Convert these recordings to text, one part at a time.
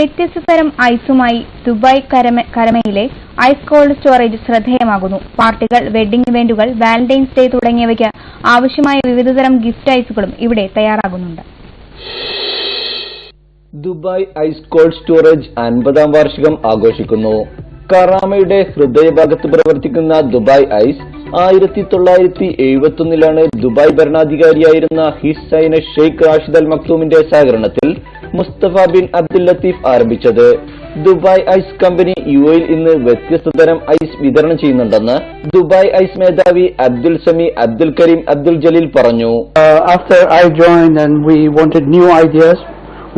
വ്യത്യസ്ത തരം ഐസുമായി Dubai കരമയിലെ ice cold storage ശ്രദ്ധേയമാകുന്നു. പാർട്ടികൾ, വെഡ്ഡിംഗ് ഇവന്റുകൾ, വാലന്റൈൻസ് ഡേ തുടങ്ങിയവയ്ക്ക് ആവശ്യമായ വിവിധതരം ഗിഫ്റ്റ് ഐസുകളും ഇവിടെ തയ്യാറാകുന്നുണ്ട്. ദുബായ് ഐസ് കോൾഡ് സ്റ്റോറേജ് 50ാം വാർഷികം ആഘോഷിക്കുന്നു. കറാമയുടെ ഹൃദയഭാഗത്ത് പ്രവർത്തിക്കുന്ന ദുബായ് ഐസ് 1971 ദുബായ് ഭരണാധികാരിയായിരുന്ന his highness Sheikh Rashid Al മക്തൂമിന്റെ സഹകരണത്തിൽ മുസ്തഫ ബിൻ അബ്ദുൽ ലത്തീഫ് ആരംഭിച്ചത്. ദുബായ് ഐസ് കമ്പനി യുഎയിൽ ഇന്ന് വ്യത്യസ്ത തരം ഐസ് വിതരണം ചെയ്യുന്നുണ്ടെന്ന് ദുബായ് ഐസ് മേധാവി അബ്ദുൽ സമി അബ്ദുൽ കരീം അബ്ദുൽ ജലീൽ പറഞ്ഞു. After I joined and we wanted new ideas,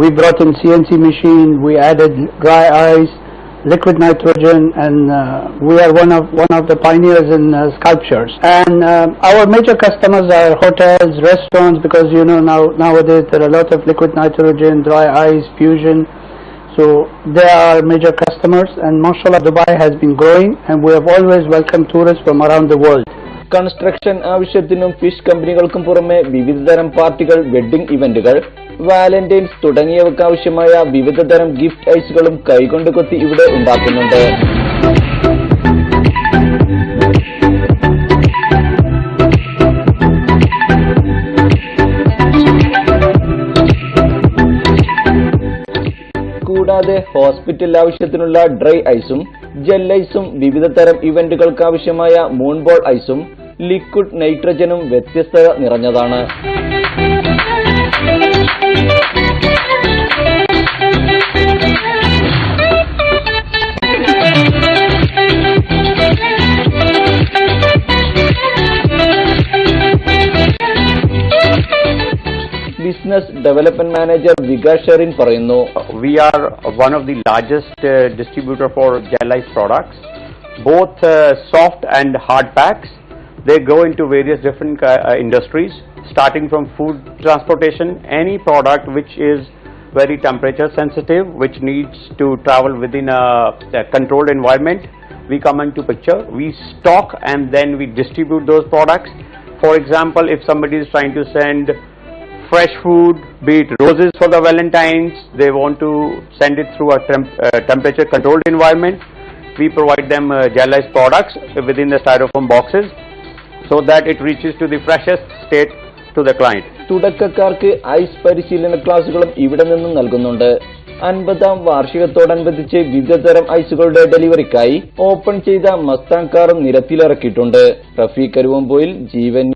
we brought in CNC machine, we added dry ice, liquid nitrogen, and we are one of the pioneers in sculptures. And our major customers are hotels, restaurants, because nowadays there are a lot of liquid nitrogen, dry ice, fusion. So they are major customers, and mashallah Dubai has been growing, and we have always welcomed tourists from around the world. Construction ആവശ്യത്തിനും fish കമ്പനികൾക്കും പുറമെ വിവിധതരം പാർട്ടികൾ, wedding ഇവന്റുകൾ, Valentine's തുടങ്ങിയവയ്ക്കാവശ്യമായ വിവിധതരം gift ഐസുകളും കൈകൊണ്ട് കൊത്തി ഇവിടെ ഉണ്ടാക്കുന്നുണ്ട്. കൂടാതെ ഹോസ്പിറ്റൽ ആവശ്യത്തിനുള്ള ഡ്രൈ ഐസും ജെൽ ഐസും, വിവിധതരം ഇവന്റുകൾക്കാവശ്യമായ മൂൺബോൾ ഐസും ലിക്വിഡ് നൈട്രജനും വ്യത്യസ്തത നിറഞ്ഞതാണ്. Business development manager Vikas Sherin പറയുന്നു. We are one of the largest distributor for gel ice products, both soft and hard packs. They go into various different industries, starting from food transportation, any product which is very temperature sensitive, which needs to travel within a controlled environment. We come into picture, we stock and then we distribute those products. For example, if somebody is trying to send fresh food, be it roses for the Valentines, they want to send it through a temperature controlled environment, we provide them gel ice products within the styrofoam boxes so that it reaches to the freshest state to the client. തുടക്കക്കാർക്ക് ice പരിശീലന ക്ലാസുകളും ഇവിടെ നിന്നും നൽകുന്നുണ്ട്. 50ാം വാർഷികത്തോടനുബന്ധിച്ച് വിവിധതരം ഐസുകളുടെ ഡെലിവറിക്കായി open ചെയ്ത മസ്താങ് കാറും നിരത്തിലിറക്കിയിട്ടുണ്ട്. റഫീഖ് കരുവമ്പോയിൽ, ജീവൻ.